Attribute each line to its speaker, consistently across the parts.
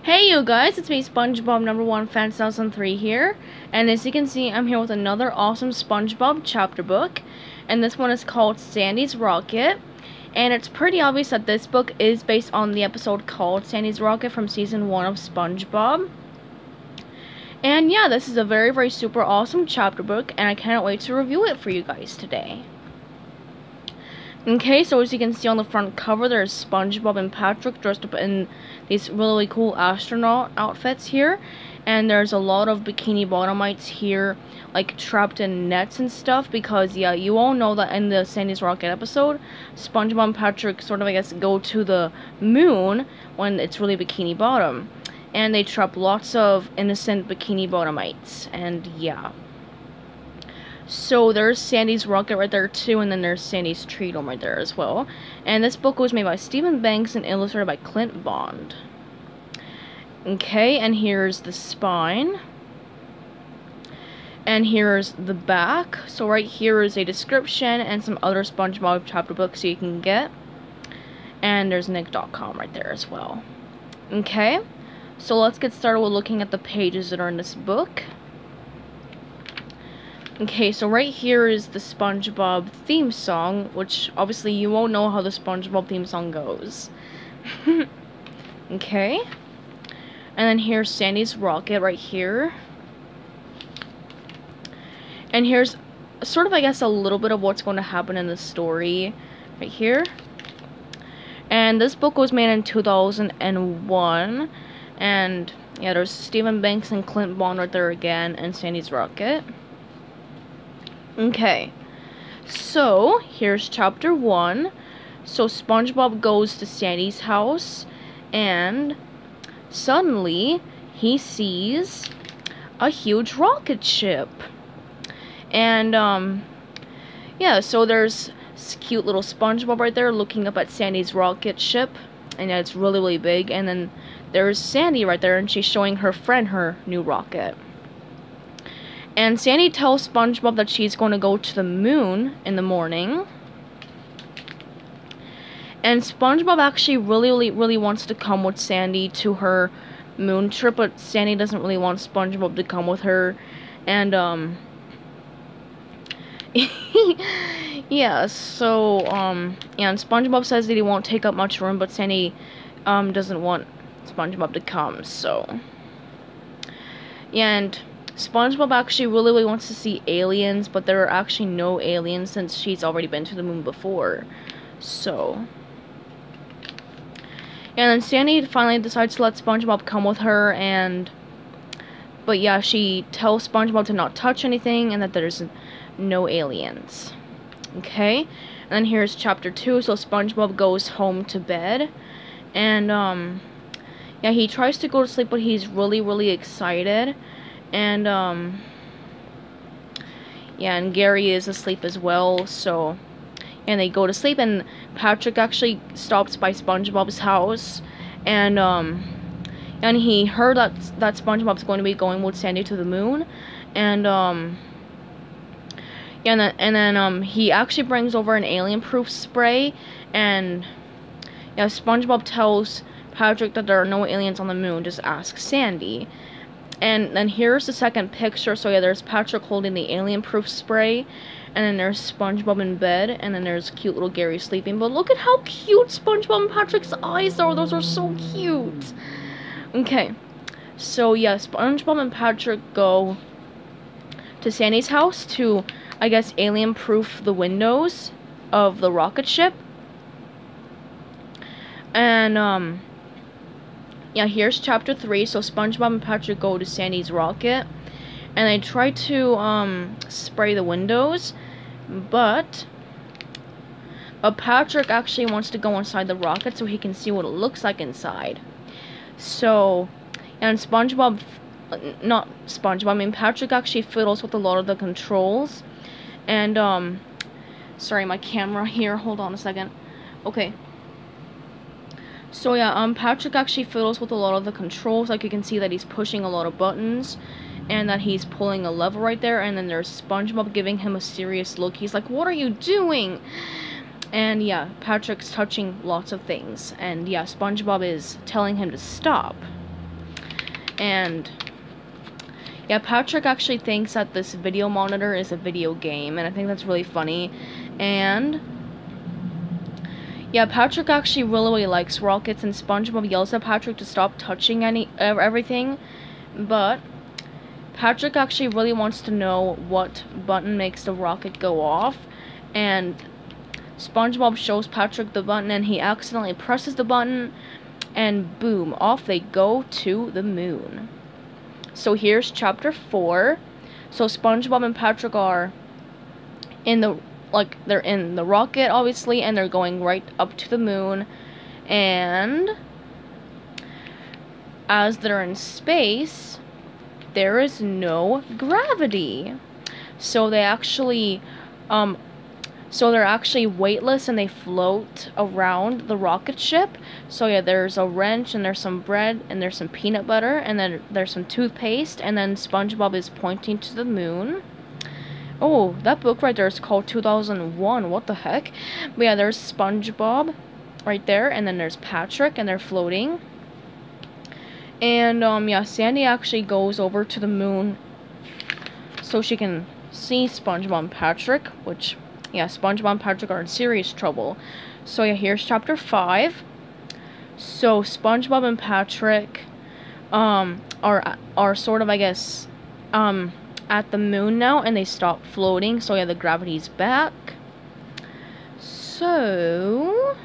Speaker 1: Hey you guys, it's me SpongeBob number 1 fan 2003 here, and as you can see I'm here with another awesome SpongeBob chapter book, and this one is called Sandy's Rocket, and it's pretty obvious that this book is based on the episode called Sandy's Rocket from season 1 of SpongeBob. And yeah, this is a very super awesome chapter book, and I cannot wait to review it for you guys today. Okay, so as you can see on the front cover, there's SpongeBob and Patrick dressed up in these really cool astronaut outfits here. And there's a lot of Bikini Bottomites here, like trapped in nets and stuff, because yeah, you all know that in the Sandy's Rocket episode, SpongeBob and Patrick sort of, I guess, go to the moon when it's really Bikini Bottom. And they trap lots of innocent Bikini Bottomites, and yeah. So there's Sandy's Rocket right there too, and then there's Sandy's Tree Dome right there as well. And this book was made by Stephen Banks and illustrated by Clint Bond. Okay, and here's the spine. And here's the back. So right here is a description and some other SpongeBob chapter books you can get. And there's Nick.com right there as well. Okay, so let's get started with looking at the pages that are in this book. Okay, so right here is the SpongeBob theme song, which obviously you won't know how the SpongeBob theme song goes. Okay, and then here's Sandy's Rocket right here. And here's sort of, I guess, a little bit of what's going to happen in the story right here. And this book was made in 2001, and yeah, there's Stephen Banks and Clint Bond right there again, and Sandy's Rocket. Okay, so here's chapter 1. So SpongeBob goes to Sandy's house, and suddenly he sees a huge rocket ship. And yeah, so there's this cute little SpongeBob right there looking up at Sandy's rocket ship, and yeah, it's really big. And then there's Sandy right there, and she's showing her friend her new rocket. And Sandy tells SpongeBob that she's going to go to the moon in the morning. And SpongeBob actually really wants to come with Sandy to her moon trip, but Sandy doesn't really want SpongeBob to come with her. And yeah, so yeah, and SpongeBob says that he won't take up much room, but Sandy doesn't want SpongeBob to come, so yeah. And SpongeBob actually really wants to see aliens, but there are actually no aliens since she's already been to the moon before. So and then Sandy finally decides to let SpongeBob come with her, but yeah, she tells SpongeBob to not touch anything and that there's no aliens. Okay, and then here's chapter 2. So SpongeBob goes home to bed, and yeah, he tries to go to sleep, but he's really excited. And yeah, and Gary is asleep as well, so and they go to sleep, and Patrick actually stops by SpongeBob's house, and he heard that SpongeBob's going to be going with Sandy to the moon, and yeah, and then he actually brings over an alien-proof spray, and yeah, SpongeBob tells Patrick that there are no aliens on the moon, just ask Sandy. And then here's the second picture. So yeah, there's Patrick holding the alien-proof spray, and then there's SpongeBob in bed, and then there's cute little Gary sleeping. But look at how cute SpongeBob and Patrick's eyes are. Those are so cute. Okay, so yeah, SpongeBob and Patrick go to Sandy's house to, I guess, alien-proof the windows of the rocket ship. And yeah, here's chapter 3. So SpongeBob and Patrick go to Sandy's rocket, and they try to spray the windows, but Patrick actually wants to go inside the rocket so he can see what it looks like inside. So, and Patrick actually fiddles with a lot of the controls, and sorry, my camera here, hold on a second. Okay. So yeah, Patrick actually fiddles with a lot of the controls. Like, you can see that he's pushing a lot of buttons, and that he's pulling a lever right there, and then there's SpongeBob giving him a serious look. He's like, what are you doing? And yeah, Patrick's touching lots of things, and yeah, SpongeBob is telling him to stop. And yeah, Patrick actually thinks that this video monitor is a video game, and I think that's really funny. And yeah, Patrick actually really likes rockets, and SpongeBob yells at Patrick to stop touching everything. But Patrick actually really wants to know what button makes the rocket go off, and SpongeBob shows Patrick the button, and he accidentally presses the button, and boom, off they go to the moon. So here's chapter 4. So SpongeBob and Patrick are in the, they're in the rocket, obviously, and they're going right up to the moon. And as they're in space, there is no gravity. So they actually, they're actually weightless, and they float around the rocket ship. So yeah, there's a wrench, and there's some bread, and there's some peanut butter, and then there's some toothpaste, and then SpongeBob is pointing to the moon. Oh, that book right there is called 2001. What the heck? But yeah, there's SpongeBob right there, and then there's Patrick, and they're floating. And yeah, Sandy actually goes over to the moon so she can see SpongeBob and Patrick, which, yeah, SpongeBob and Patrick are in serious trouble. So yeah, here's chapter 5. So SpongeBob and Patrick are sort of, I guess, at the moon now, and they stop floating. So yeah, the gravity's back. So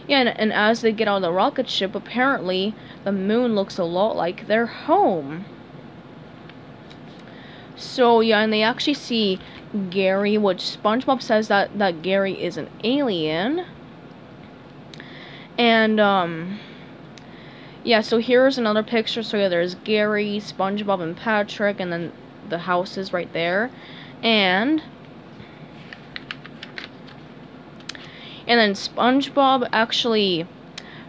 Speaker 1: yeah, and as they get on the rocket ship, apparently the moon looks a lot like their home. So yeah, and they actually see Gary, which SpongeBob says that Gary is an alien. And yeah, so here's another picture. So yeah, there's Gary, SpongeBob, and Patrick, and then the house is right there. And then SpongeBob actually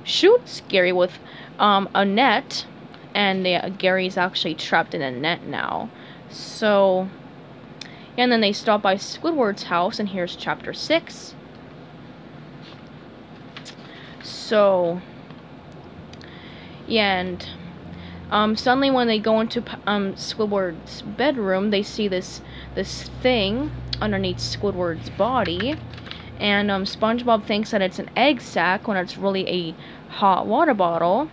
Speaker 1: shoots Gary with a net, and yeah, Gary's actually trapped in a net now. So, and then they stop by Squidward's house, and here's chapter 6. So, yeah, and suddenly when they go into Squidward's bedroom, they see this thing underneath Squidward's body, and SpongeBob thinks that it's an egg sack when it's really a hot water bottle,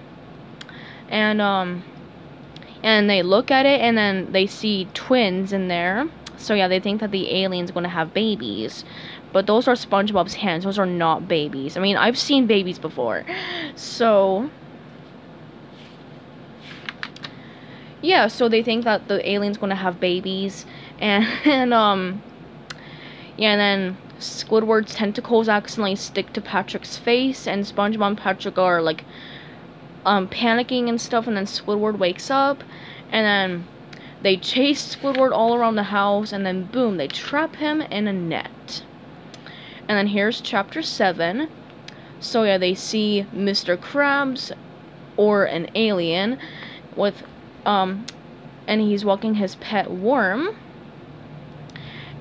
Speaker 1: and they look at it, and then they see twins in there. So yeah, they think that the alien's gonna have babies. But those are SpongeBob's hands. Those are not babies. I mean, I've seen babies before. So yeah, so they think that the alien's gonna have babies, and yeah, and then Squidward's tentacles accidentally stick to Patrick's face, and SpongeBob and Patrick are like panicking and stuff, and then Squidward wakes up, and then they chase Squidward all around the house, and then boom, they trap him in a net. And then here's chapter 7. So yeah, they see Mr. Krabs, or an alien, with and he's walking his pet worm,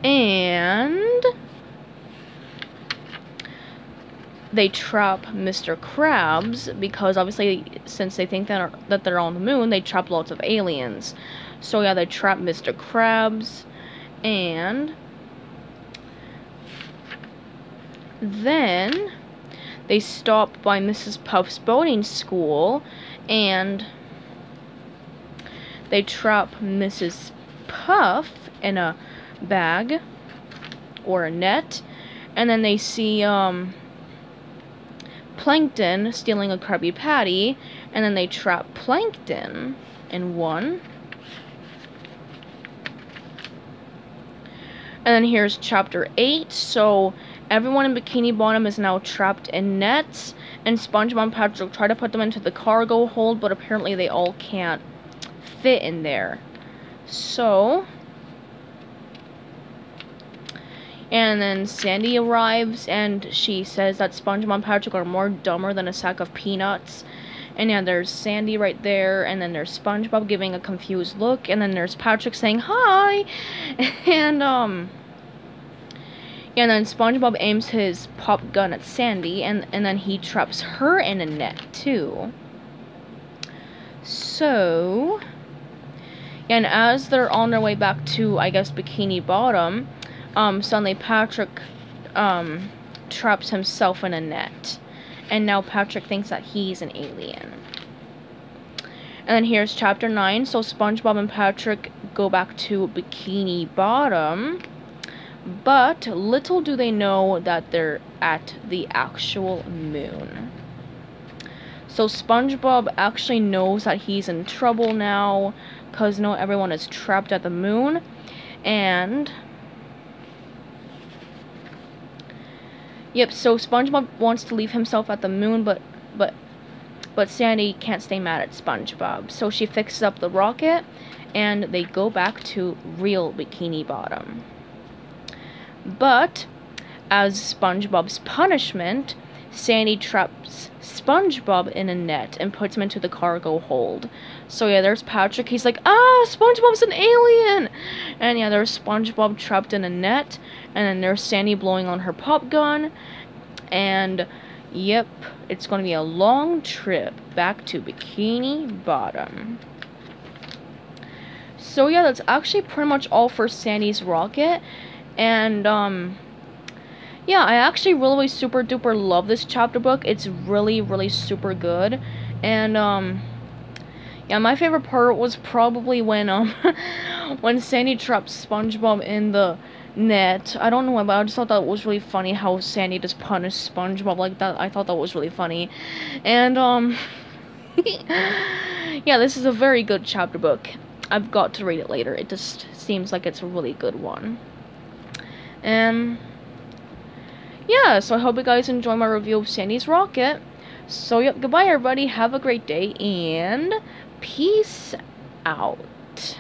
Speaker 1: and they trap Mr. Krabs because obviously, since they think that they're on the moon, they trap lots of aliens. So yeah, they trap Mr. Krabs, and then they stop by Mrs. Puff's boating school, and they trap Mrs. Puff in a bag or a net, and then they see Plankton stealing a Krabby Patty, and then they trap Plankton in one. And then here's chapter 8. So everyone in Bikini Bottom is now trapped in nets, and SpongeBob and Patrick try to put them into the cargo hold, but apparently they all can't fit in there. So, and then Sandy arrives, and she says that SpongeBob and Patrick are more dumber than a sack of peanuts. And yeah, there's Sandy right there, and then there's SpongeBob giving a confused look, and then there's Patrick saying hi, and yeah, and then SpongeBob aims his pop gun at Sandy, and then he traps her in a net too. So, and as they're on their way back to, I guess, Bikini Bottom, suddenly Patrick traps himself in a net. And now Patrick thinks that he's an alien. And then here's chapter 9. So SpongeBob and Patrick go back to Bikini Bottom. But little do they know that they're at the actual moon. So SpongeBob actually knows that he's in trouble now, because now everyone is trapped at the moon. And yep, so SpongeBob wants to leave himself at the moon, but Sandy can't stay mad at SpongeBob. So she fixes up the rocket, and they go back to real Bikini Bottom. But as SpongeBob's punishment, Sandy traps SpongeBob in a net and puts him into the cargo hold. So yeah, there's Patrick. He's like, ah, SpongeBob's an alien! And yeah, there's SpongeBob trapped in a net. And then there's Sandy blowing on her pop gun. And yep, it's going to be a long trip back to Bikini Bottom. So yeah, that's actually pretty much all for Sandy's rocket. And yeah, I actually really super duper love this chapter book. It's really super good. And yeah, my favorite part was probably when when Sandy trapped SpongeBob in the net. I don't know why, but I just thought that was really funny how Sandy just punished SpongeBob like that. I thought that was really funny. And yeah, this is a very good chapter book. I've got to read it later. It just seems like it's a really good one. And yeah, so I hope you guys enjoy my review of Sandy's Rocket. So yep, goodbye everybody, have a great day, and peace out.